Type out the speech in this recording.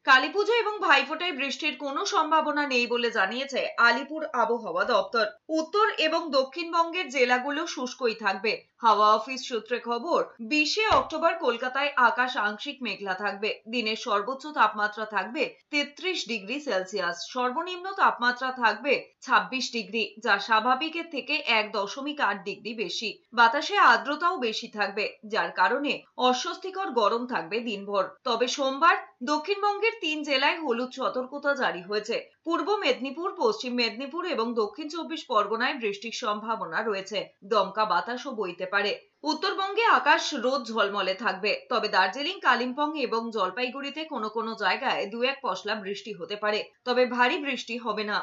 কালীপুজো এবং ভাইফোঁটায় বৃষ্টির কোনো সম্ভাবনা নেই বলে জানিয়েছে আলিপুর আবহাওয়া দপ্তর। উত্তর এবং দক্ষিণবঙ্গের জেলাগুলো শুষ্কই থাকবে। হাওয়া অফিস সূত্রে খবর, 20শে অক্টোবর কলকাতায় আকাশ আংশিক মেঘলা থাকবে। দিনের সর্বোচ্চ তাপমাত্রা থাকবে 33 ডিগ্রি সেলসিয়াস, সর্বনিম্ন তাপমাত্রা থাকবে 26 ডিগ্রি, যা স্বাভাবিকের থেকে 1.8 ডিগ্রি বেশি। বাতাসে আর্দ্রতাও বেশি থাকবে, যার কারণে অস্বস্তিকর গরম থাকবে দিনভর। তবে সোমবার দক্ষিণবঙ্গের 3 জেলায় হলুদ সতর্কতা জারি হয়েছে। পূর্ব মেদিনীপুর, পশ্চিম মেদিনীপুর এবং দক্ষিণ 24 পরগনায় বৃষ্টির সম্ভাবনা রয়েছে। দমকা বাতাসও বইতে পারে। উত্তরবঙ্গে আকাশ রোদ ঝলমলে থাকবে, তবে দার্জিলিং, কালিম্পং এবং জলপাইগুড়িতে কোনো কোনো জায়গায় 2-1 পশলা বৃষ্টি হতে পারে, তবে ভারী বৃষ্টি হবে না।